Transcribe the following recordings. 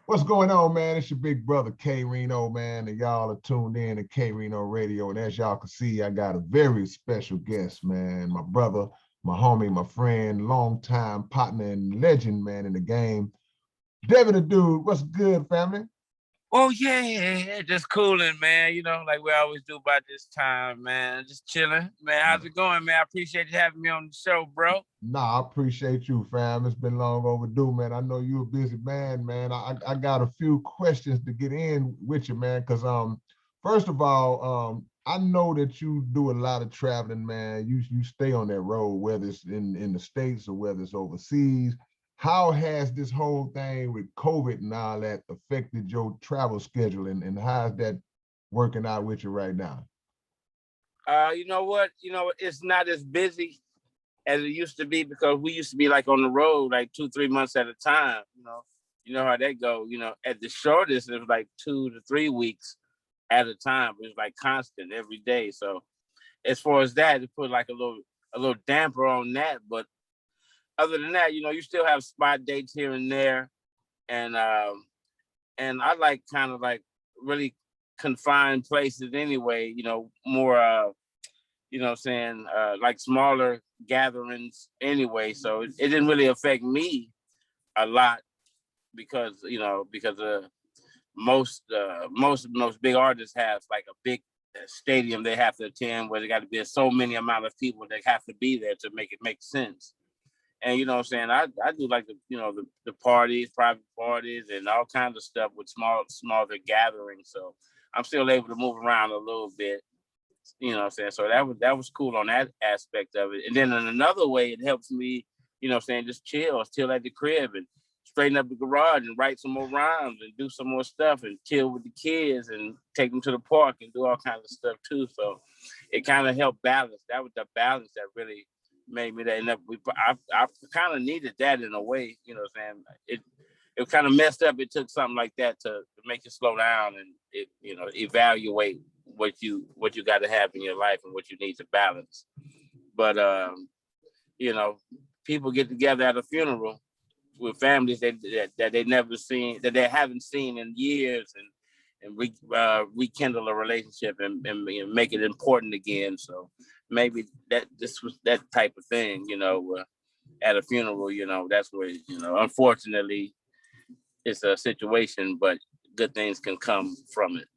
What's going on, man? It's your big brother K-Rino, man, and y'all are tuned in to K-Rino Radio. And as y'all can see, I got a very special guest, man. My brother, my homie, my friend, longtime partner and legend, man, in the game. Devin the Dude, what's good, family? Oh yeah, just cooling, man. Like we always do about this time, man. Just chilling, man. How's it going, man? I appreciate you having me on the show, bro. Nah, I appreciate you, fam. It's been long overdue, man. I know you're a busy man, man. I got a few questions to get in with you, man, because first of all, I know that you do a lot of traveling, man. You stay on that road, whether it's in the States or whether it's overseas. How has this whole thing with COVID and all that affected your travel schedule, and how's that working out with you right now? You know what? It's not as busy as it used to be because we used to be like on the road like 2-3 months at a time. You know how that go. At the shortest it was like 2 to 3 weeks at a time. It was like constant every day. So as far as that, it put like a little damper on that. But other than that, you still have spot dates here and there, and I like kind of like really confined places anyway. More like smaller gatherings anyway. So it didn't really affect me a lot because most big artists have like a big stadium they have to attend where there got to be so many amount of people that have to be there to make it make sense. And I do like the parties, private parties, and all kinds of stuff with smaller gatherings. So I'm still able to move around a little bit. So that was cool on that aspect of it. And then in another way, it helps me, just chill at the crib and straighten up the garage and write some more rhymes and do some more stuff and chill with the kids and take them to the park and do all kinds of stuff too. So it kind of helped balance. That was the balance that really made me that. And I kind of needed that in a way, it kind of messed up. It took something like that to make you slow down and evaluate what you got to have in your life and what you need to balance. But people get together at a funeral with families that they never seen, that they haven't seen in years, and rekindle a relationship and make it important again. So maybe this was that type of thing, at a funeral, that's where, unfortunately it's a situation, but good things can come from it.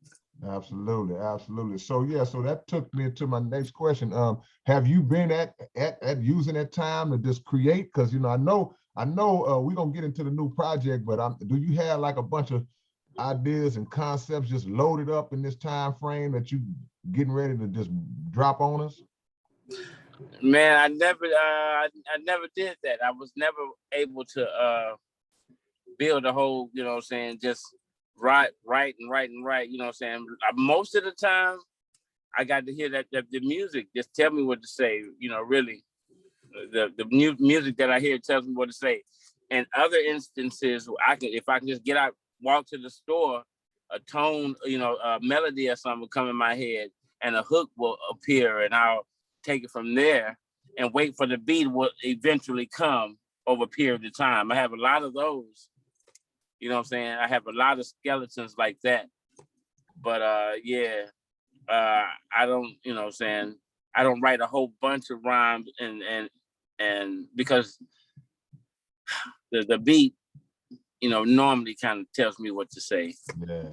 Absolutely, absolutely. So yeah, so that took me to my next question. Have you been at using that time to just create? Because I know we're gonna get into the new project, but do you have like a bunch of ideas and concepts just loaded up in this time frame that you getting ready to just drop on us? Man, I never did that. I was never able to build a whole, just write. Most of the time I got to hear that the music just tell me what to say, really. The music that I hear tells me what to say. And other instances, if I can just get out, walk to the store, a tone, a melody or something will come in my head, and a hook will appear, and I'll take it from there and wait for the beat will eventually come over a period of time. I have a lot of those. I have a lot of skeletons like that. But I don't, I don't write a whole bunch of rhymes and because the beat, normally kind of tells me what to say. Yeah.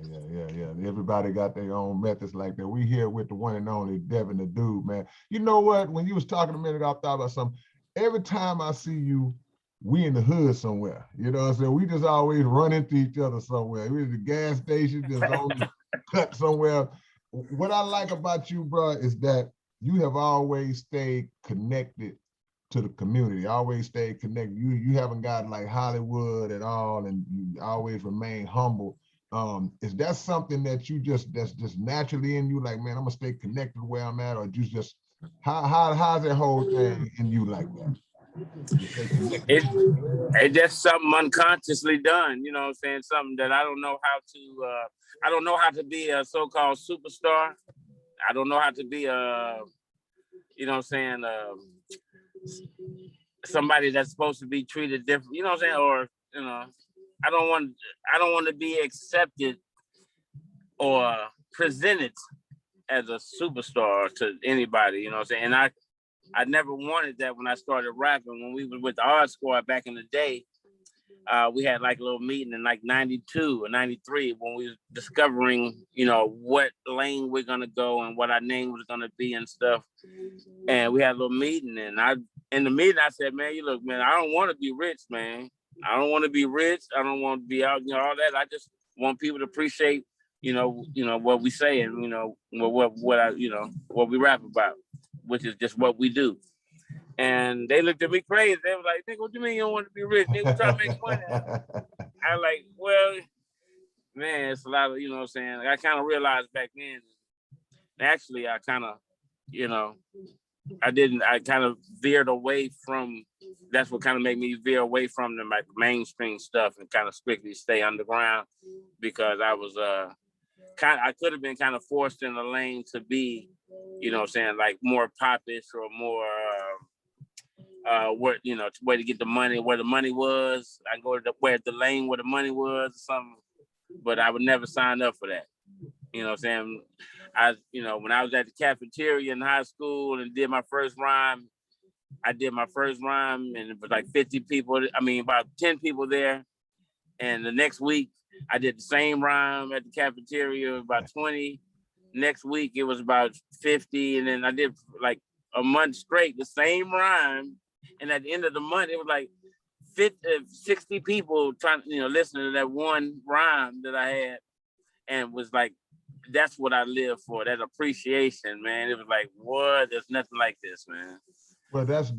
Everybody got their own methods like that. We here with the one and only Devin the Dude, man. You know what? When you was talking a minute, I thought about something. Every time I see you, we in the hood somewhere. You know what I'm saying? We just always run into each other somewhere. We at the gas station, just on the cut somewhere. What I like about you, bro, is that you have always stayed connected to the community, always stayed connected. You haven't got like Hollywood at all, and you always remain humble. Is that something that that's just naturally in you? Like, man, I'm gonna stay connected where I'm at, or just how's that whole thing in you like that? It's just something unconsciously done, something that I don't know how to I don't know how to be a so-called superstar. I don't know how to be somebody that's supposed to be treated different, or I don't want to be accepted or presented as a superstar to anybody, you know what I'm saying? And I never wanted that when I started rapping. When we was with the Art Squad back in the day, we had like a little meeting in like 92 or 93 when we was discovering, you know, what lane we're going to go and what our name was going to be and stuff. And we had a little meeting, and in the meeting, I said, man, you look, man, I don't want to be rich, man. I don't want to be rich. I don't want to be out, you know, all that. I just want people to appreciate, you know, what we say and, you know, what we rap about, which is just what we do. And they looked at me crazy. They were like, nigga, what do you mean you don't want to be rich? Nigga, trying to make money. I was like, well, man, it's a lot of, you know what I'm saying? I kind of realized back then, actually, I kind of, you know, I kind of veered away from, that's what kind of made me veer away from the like mainstream stuff and kind of strictly stay underground, because I was I could have been kind of forced in a lane to be, you know what I'm saying, like more popish or more where, you know, where to get the money, where the money was. I go to where the lane where the money was or something, but I would never sign up for that. You know what I'm saying? You know, when I was at the cafeteria in high school and did my first rhyme, and it was like 50 people, about 10 people there. And the next week I did the same rhyme at the cafeteria, about 20. Next week it was about 50. And then I did like a month straight, the same rhyme. And at the end of the month, it was like 60 people trying, you know, listening to that one rhyme that I had, and was like, that's what I live for, that appreciation, man. It was like, what? There's nothing like this, man. Well, that's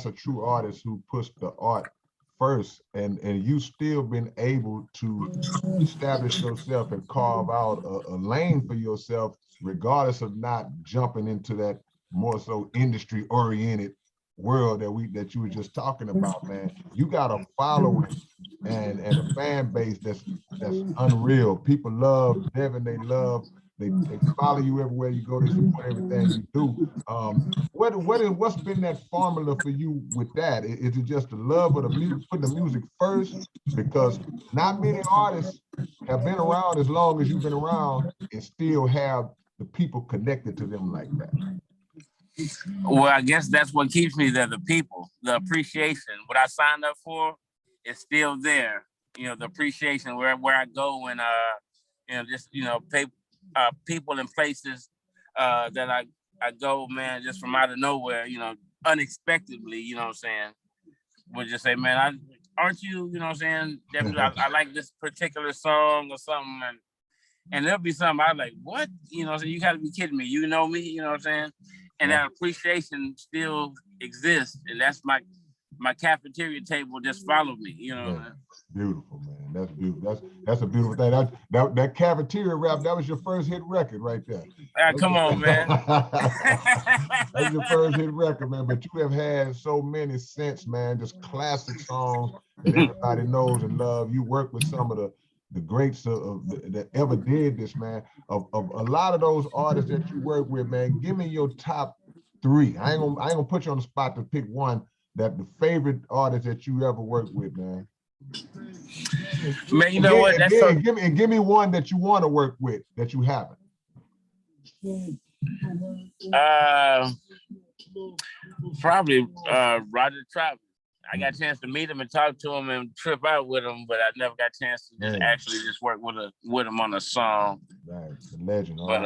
a true artist who puts the art first, and you still been able to establish yourself and carve out a lane for yourself, regardless of not jumping into that more so industry oriented world that you were just talking about, man. You got a following and a fan base that's unreal. People love Devin. They follow you everywhere you go. They support everything you do. What's been that formula for you with that? Is it just the love of the music, putting the music first? Because not many artists have been around as long as you've been around and still have the people connected to them like that. Well, I guess that's what keeps me there, the people, the appreciation. What I signed up for is still there. You know, the appreciation where I go and, you know, just, you know, people and places that I go, man, just from out of nowhere, you know, unexpectedly, you know what I'm saying, would just say, man, aren't you, you know what I'm saying, I like this particular song or something, and there'll be something I like, what? You know what I'm saying? You gotta be kidding me. You know me, you know what I'm saying? And that appreciation still exists. And that's my cafeteria table just follow me, you know. Man, beautiful, man. That's beautiful. That's a beautiful thing. That cafeteria rap, that was your first hit record right there. Come on, man. That's your first hit record, man. But you have had so many since, man. Just classic songs that everybody knows and loves. You work with some of the greats that ever did this, man. Of a lot of those artists that you work with, man. Give me your top three. I ain't gonna put you on the spot to pick one. That the favorite artist that you ever worked with, man. Man, you know what? Give me one that you want to work with that you haven't. Probably Roger Troutman. I got a chance to meet him and talk to him and trip out with him, but I never got a chance to just actually just work with him on a song. Right, the legend. But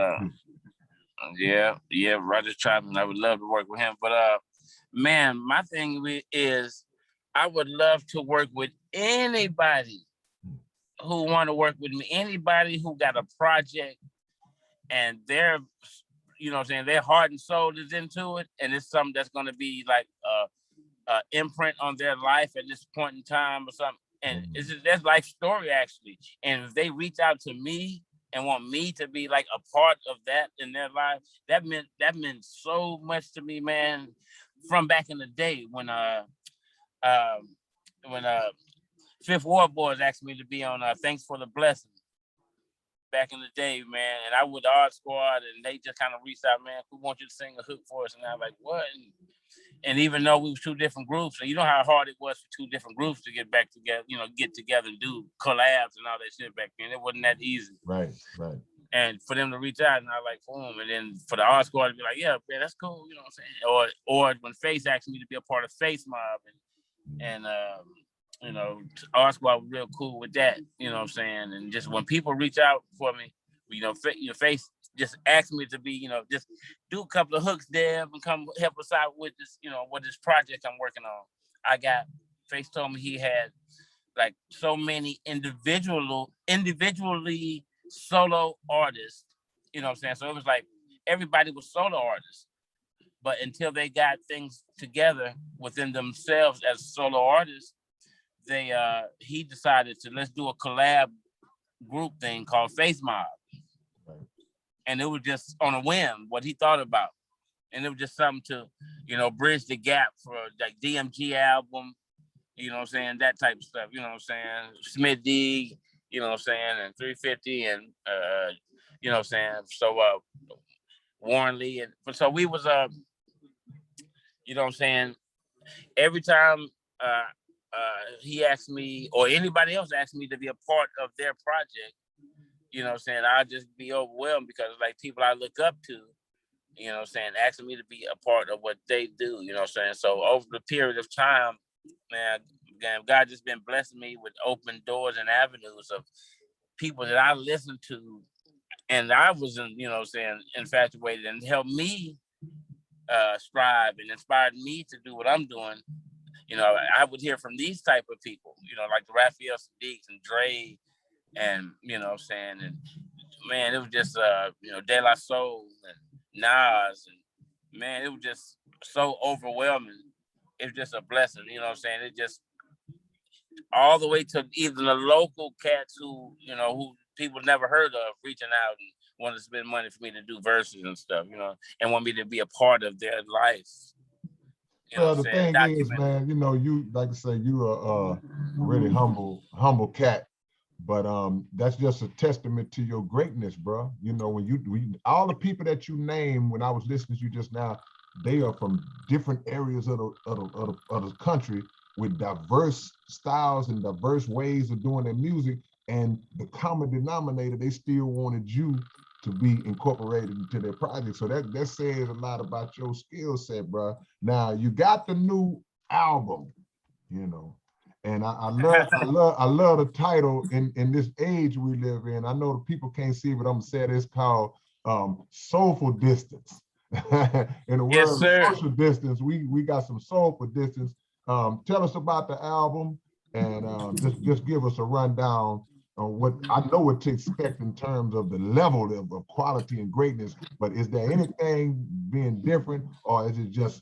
yeah, Roger Troutman. I would love to work with him. But man, my thing is, I would love to work with anybody who want to work with me. Anybody who got a project and they're, you know what I'm saying, their heart and soul is into it, and it's something that's going to be like imprint on their life at this point in time or something. And it's just their life story, actually. And if they reach out to me and want me to be like a part of that in their life, that meant so much to me, man. From back in the day when Fifth Ward Boys asked me to be on Thanks for the Blessing back in the day, man. And I with the Art Squad, and they just kind of reached out, man, we want you to sing a hook for us. And I'm like, what? And even though we was two different groups, and you know how hard it was for two different groups to get back together, get together and do collabs and all that shit back then. It wasn't that easy. Right. And for them to reach out, and I like, boom, and then for the art squad to be like, yeah, man, that's cool, you know what I'm saying? Or when Face asked me to be a part of Face Mob, and art squad was real cool with that, you know what I'm saying? And just when people reach out for me, Face just asked me to be, just do a couple of hooks there and come help us out with this, with this project I'm working on. Face told me he had like so many individually solo artists, you know what I'm saying? So it was like everybody was solo artists, but until they got things together within themselves as solo artists, he decided to let's do a collab group thing called Face Mob. Right. And it was just on a whim what he thought about. And it was just something to, bridge the gap for like DMG album, you know what I'm saying, that type of stuff, you know what I'm saying, Smith D, you know what I'm saying, and 350 and you know what I'm saying, so Warren Lee, and so we was you know what I'm saying, every time he asked me or anybody else asked me to be a part of their project, you know what I'm saying, I'd just be overwhelmed because like people I look up to, you know what I'm saying, asking me to be a part of what they do, you know what I'm saying. So over the period of time, man, God just been blessing me with open doors and avenues of people that I listened to and I was, you know what I'm saying, infatuated and helped me strive and inspired me to do what I'm doing. I would hear from these type of people, like the Raphael Sadiqs and Dre and, you know what I'm saying, and man, it was just, De La Soul and Nas, and man, it was just so overwhelming. It was just a blessing, you know what I'm saying? It just all the way to even the local cats who people never heard of reaching out and wanted to spend money for me to do verses and stuff, and want me to be a part of their life. Well, the thing is, man, you like to say you are a really humble cat, but that's just a testament to your greatness, bro. When all the people that you name, when I was listening to you just now, they are from different areas of the country with diverse styles and diverse ways of doing their music, and the common denominator, they still wanted you to be incorporated into their project. So that says a lot about your skill set, bro. Now you got the new album, and I love the title in this age we live in. I know the people can't see, but I'm gonna say it. It's called Soulful Distance. In the world of social distance, we got some soulful distance. Tell us about the album and just give us a rundown on what I know what to expect in terms of the level of quality and greatness, but is there anything being different, or is it just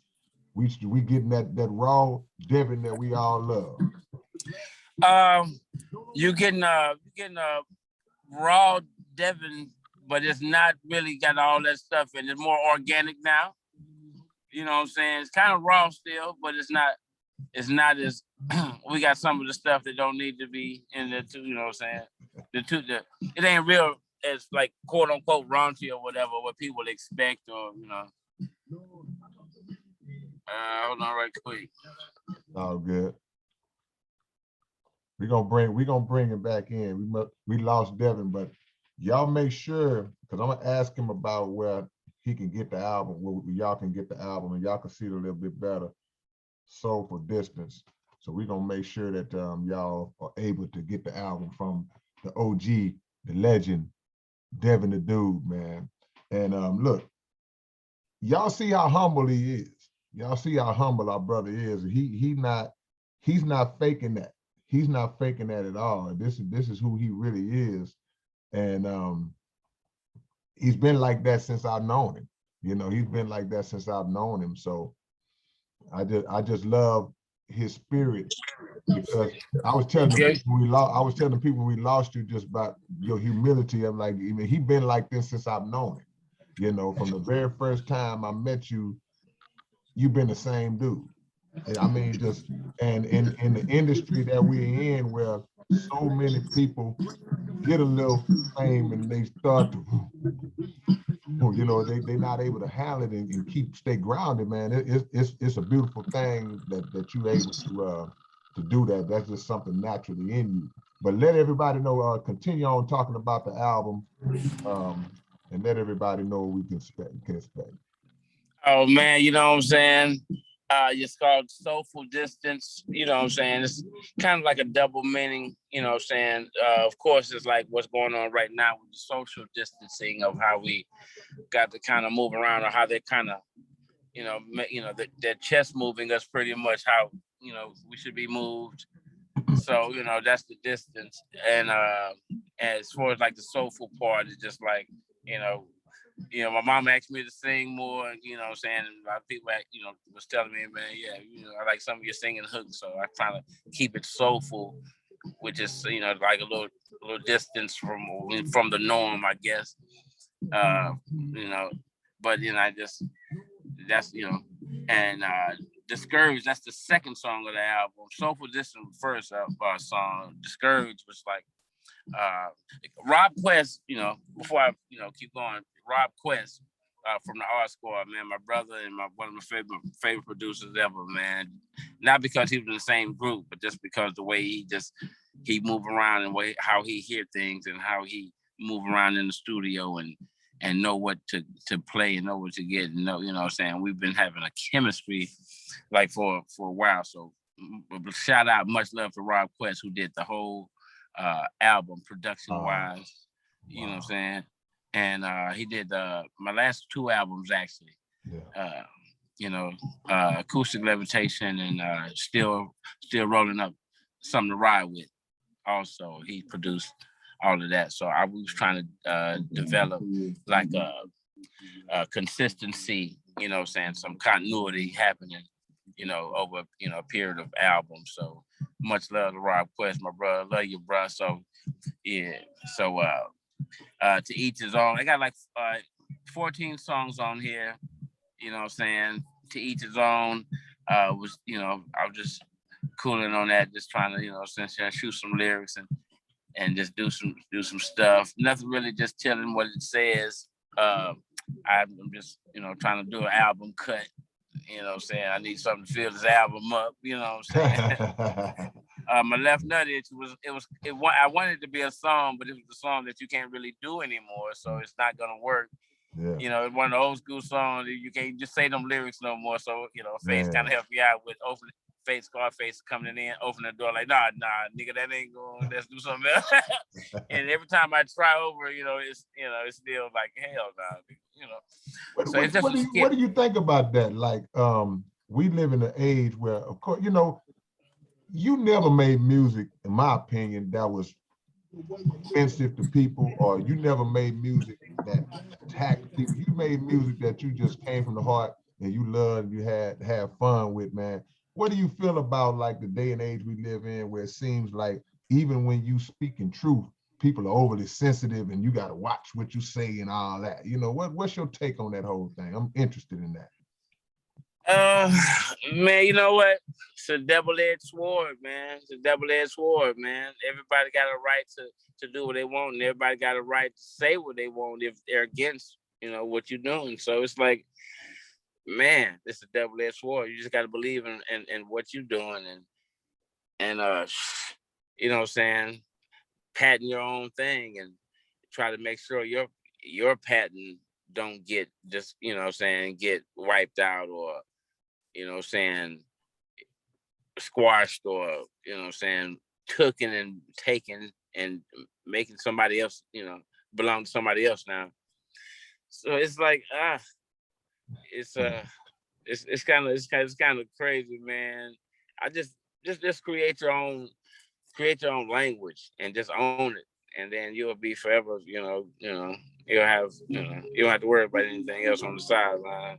we getting that raw Devin that we all love? You're getting a raw Devin, but it's not really got all that stuff, and it's more organic now. You know what I'm saying? It's kind of raw still, but it's not as we got some of the stuff that don't need to be in there too, you know what I'm saying? It ain't real as like quote unquote raunchy or whatever what people expect or hold on right quick. Oh, good. We're gonna bring him back in. We lost Devin, but y'all make sure, because I'm gonna ask him about where he can get the album, where y'all can get the album, and y'all can see it a little bit better. Soulful Distance. So we're gonna make sure that y'all are able to get the album from the OG, the legend, Devin the Dude, man. And look, y'all see how humble he is. Y'all see how humble our brother is. He's not faking that. He's not faking that at all. This is who he really is. And he's been like that since I've known him. He's been like that since I've known him. So I just love his spirit, because I was telling the people when we lost you just about your humility. I'm like, he's been like this since I've known him. From the very first time I met you, you've been the same dude. I mean, and in the industry that we're in, where so many people get a little fame and they start to you know, they not able to handle it and stay grounded, man. It's a beautiful thing that you able to do that. That's just something naturally in you. But let everybody know, continue on talking about the album, and let everybody know what we can expect. Oh man, you know what I'm saying? It's called Soulful Distance, you know what I'm saying? It's kind of like a double meaning, you know what I'm saying? Of course, it's like what's going on right now with the social distancing of how we got to kind of move around, or how they kind of, their chest moving us pretty much how, we should be moved. So, that's the distance. And as far as like the soulful part, it's just like, my mom asked me to sing more, you know what I'm saying? And a lot of people, was telling me, man, yeah, I like some of your singing hooks. So I try to keep it soulful, which is, like a little distance from the norm, I guess. But, that's, and Discouraged, that's the second song of the album. Soulful Distance, first song. Discouraged was like, Rob Quest, before I, keep going, Rob Quest from the Art Squad, man, my brother and one of my favorite producers ever, man. Not because he was in the same group, but just because the way he move around and how he hear things and how he move around in the studio and know what to play and know what to get and know, you know what I'm saying? We've been having a chemistry like for a while. So shout out, much love to Rob Quest, who did the whole album production wise, you know what I'm saying? And he did my last two albums actually. Acoustic Levitation and still rolling up something to ride with. Also, he produced all of that. So I was trying to develop like a consistency, you know what I'm saying, some continuity happening, over, a period of albums. So much love to Rob Quest, my brother. Love you, bro. So yeah. So to each his own. I got like 14 songs on here, you know what I'm saying? To each his own. I was just cooling on that, just trying to, shoot some lyrics and just do some stuff. Nothing really, just telling what it says. I'm just, trying to do an album cut. You know what I'm saying? I need something to fill this album up. You know what I'm saying? My Left Nut Itch I wanted it to be a song, but it was a song that you can't really do anymore, so it's not gonna work. Yeah. It's one of the old school songs. You can't just say them lyrics no more. So, Face kind of helped me out with open Face, Scarface coming in, open the door like, nah, nigga, that ain't going. Let's do something else. And every time I try over, it's still like, hell nah, What do you think about that? Like, we live in an age where, of course, you never made music, in my opinion, that was offensive to people, or you never made music that attacked people. You made music that you just came from the heart and you loved, you had have fun with, man. What do you feel about like the day and age we live in, where it seems like even when you speak in truth, people are overly sensitive and you got to watch what you say and all that? What's your take on that whole thing? I'm interested in that. Man, you know what? It's a double-edged sword, man. It's a double-edged sword, man. Everybody got a right to do what they want, and everybody got a right to say what they want if they're against, what you're doing. So it's like, man, it's a double-edged sword. You just got to believe in what you're doing and you know what I'm saying, patent your own thing and try to make sure your patent don't get just, get wiped out or, squashed or, taken and taken and making somebody else, belong to somebody else now. So it's like, it's kind of crazy, man. I just create your own language and just own it, and then you'll be forever. You'll have you don't have to worry about anything else on the sideline.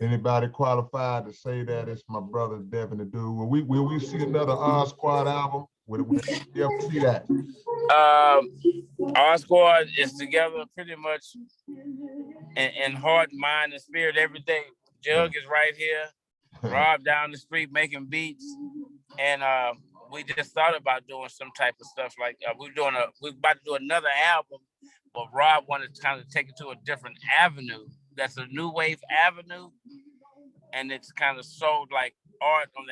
Anybody qualified to say that? It's my brother Devin the Dude. Will we see another R Squad album? Will we ever see that? Our squad is together pretty much in heart, mind, and spirit every day. Jug is right here. Rob down the street making beats, and we just thought about doing some type of stuff like we're about to do another album, but Rob wanted to kind of take it to a different avenue. That's a new wave avenue, and it's kind of sold like art on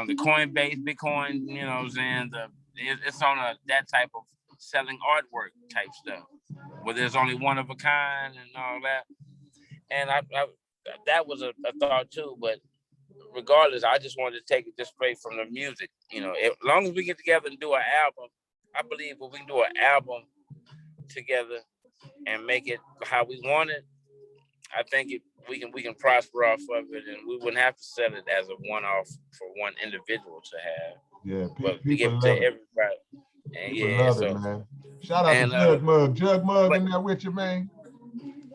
the Coinbase, Bitcoin. You know what I'm saying? It's on that type of selling artwork type stuff, where there's only one of a kind and all that. And I that was a thought too, but regardless, I just wanted to take it just straight from the music. You know, as long as we get together and do an album, I believe if we can do an album together and make it how we want it, I think we can prosper off of it, and we wouldn't have to sell it as a one-off for one individual to have. Yeah, But we give it to everybody. And people love it, man. Shout out to Jug Mug. Jug Mug in there with you, man.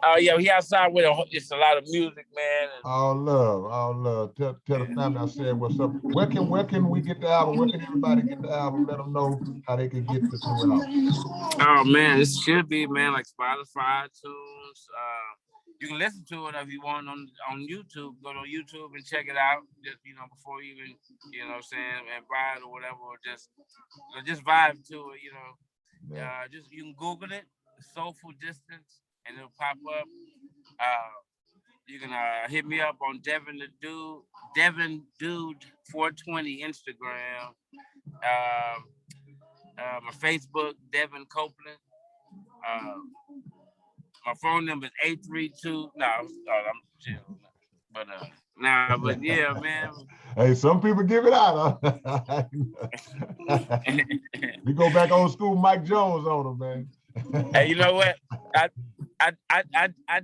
Oh yeah, he outside with it's a lot of music, man. All love. Tell the family I said what's up. Where can we get the album? Where can everybody get the album? Let them know how they can get this new album. Oh man, this should be, man, like Spotify, iTunes. You can listen to it if you want on YouTube. Go to YouTube and check it out. Just before you even what I'm saying, and buy it or whatever, or just vibe to it. Just you can Google it, Soulful Distance, and it'll pop up. You can hit me up on Devin the Dude 420 Instagram. My Facebook, Devin Copeland. My phone number is 832. No, I'm chill. But yeah, man. Hey, some people give it out. Huh? We go back old school Mike Jones on them, man. Hey, you know what? I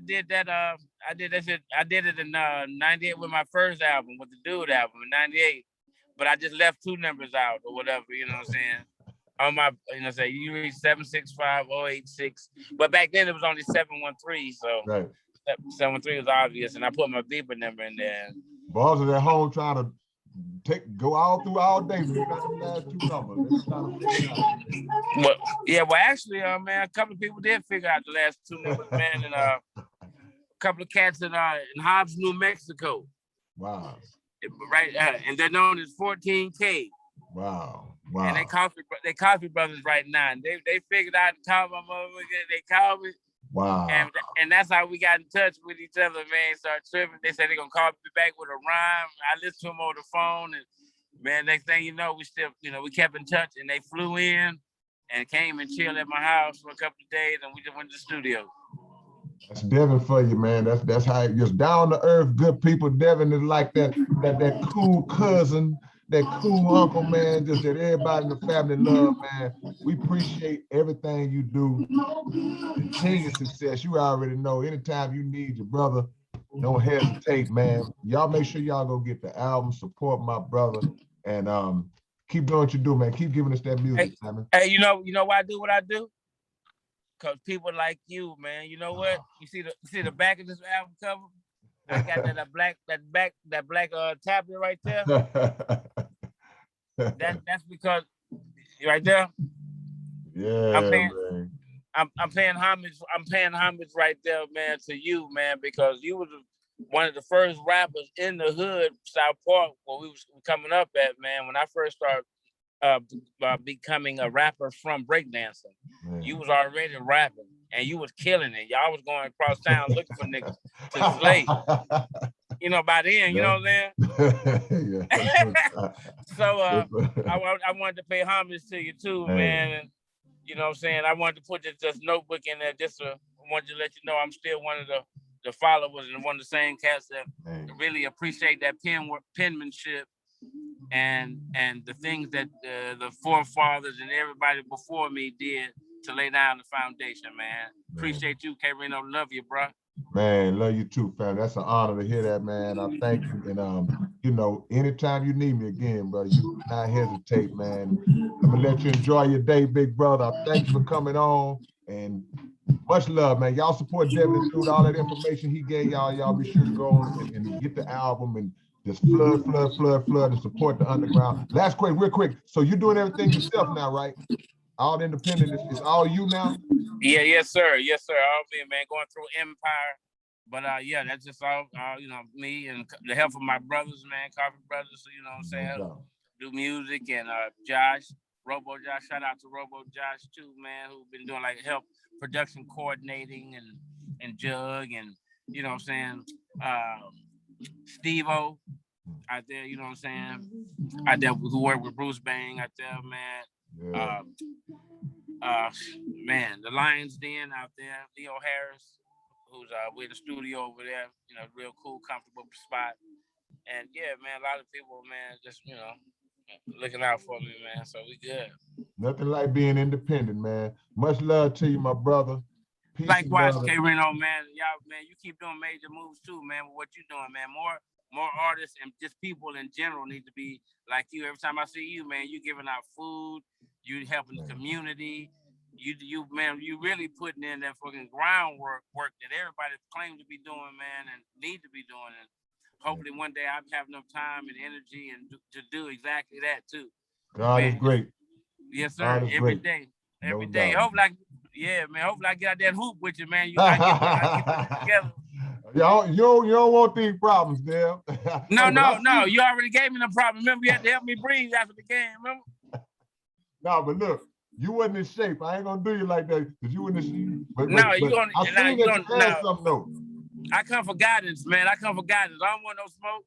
did that. I did that shit. I did it in '98 with my first album, with the Dude album in '98. But I just left 2 numbers out or whatever. You know what I'm saying? On my, say you reach 765-086, but back then it was only 713, so right. 713 was obvious, and I put my beeper number in there. Balls are at home trying to go all through all day. We got the last 2 numbers. Well, actually, man, a couple of people did figure out the last 2 numbers, man, and a couple of cats in Hobbs, New Mexico. Wow. Right, and they're known as 14K. Wow. And they coffee brothers right now. And they figured out to call my motherfucker. They called me. Wow. And that's how we got in touch with each other, man. Started tripping. They said they're gonna call me back with a rhyme. I listened to them over the phone, and man, next thing you know, we still, we kept in touch, and they flew in and came and chilled at my house for a couple of days, and we just went to the studio. That's Devin for you, man. That's how just down to earth, good people. Devin is like that cool cousin, that cool uncle, man, just that everybody in the family love, man. We appreciate everything you do. Continued success. You already know, anytime you need your brother, don't hesitate, man. Y'all make sure y'all go get the album, support my brother, and keep doing what you do, man. Keep giving us that music, man. Hey, you know why I do what I do? Because people like you, man. You know what? You see the back of this album cover? I got that black tablet right there. That's because right there. Yeah, I'm paying homage. I'm paying homage right there, man, to you, man, because you was one of the first rappers in the hood, South Park, where we was coming up at, man. When I first started becoming a rapper from breakdancing, you was already rapping and you was killing it. Y'all was going across town looking for niggas to slay. By then, you know what I'm saying? So I wanted to pay homage to you too, man. And you know what I'm saying? I wanted to put this notebook in there just to wanted to let you know I'm still one of the followers and one of the same cats that really appreciate that penmanship and the things that the forefathers and everybody before me did to lay down the foundation, man. Appreciate you, K-Rino. Love you, bro. Man, love you too, fam. That's an honor to hear that, man. I thank you. And anytime you need me again, bro, you do not hesitate, man. I'm gonna let you enjoy your day, big brother. I thank you for coming on, and much love, man. Y'all support Devin the Dude. All that information he gave y'all, y'all be sure to go on and get the album and just flood and support the underground. Last question, real quick. So you're doing everything yourself now, right? All independent. It's all you now? Yeah, yes, sir. Yes, sir. All me, man, going through Empire. But yeah, that's just all me and the help of my brothers, man, Coffee Brothers, you know what I'm saying? Do music, and Josh, Robo Josh. Shout out to Robo Josh too, man, who's been doing like help production coordinating and Jug and you know what I'm saying, Steve-O out there, you know what I'm saying, out there who worked with Bruce Bang out there, man. Yeah. Man, the Lions Den out there, Leo Harris, who's with the studio over there, you know, real cool, comfortable spot. And yeah, man, a lot of people, man, just you know, looking out for me, man. So we good. Nothing like being independent, man. Much love to you, my brother. Peace and Likewise, love. K-Rino, man. Y'all, man, you keep doing major moves too, man. With what you doing, man. More artists and just people in general need to be like you. Every time I see you, man, you giving out food, you helping the community. You man, you really putting in that fucking groundwork that everybody claims to be doing, man, and need to be doing. And hopefully one day I'll have enough time and energy and to do exactly that too. God man, is great. Yes, sir. God is Every great. day. Every No day. doubt. Hopefully I get out that hoop with you, man. I get together. You don't want these problems, Dale. No. You already gave me the problem. Remember, you had to help me breathe after the game. Remember? No, but look, you wasn't in shape. I ain't gonna do you like that because you wasn't in shape. But No, you gonna. I seen that you had something though. I come for guidance, man. I come for guidance. I don't want no smoke.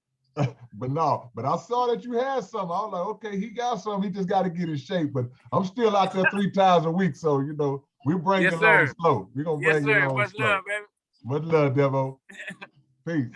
But I saw that you had something. I was like, okay, he got something. He just got to get in shape. But I'm still out there 3 times a week, so you know we bring it along slow. We gonna bring it along Much slow. love, baby. Much love, Devo. Peace.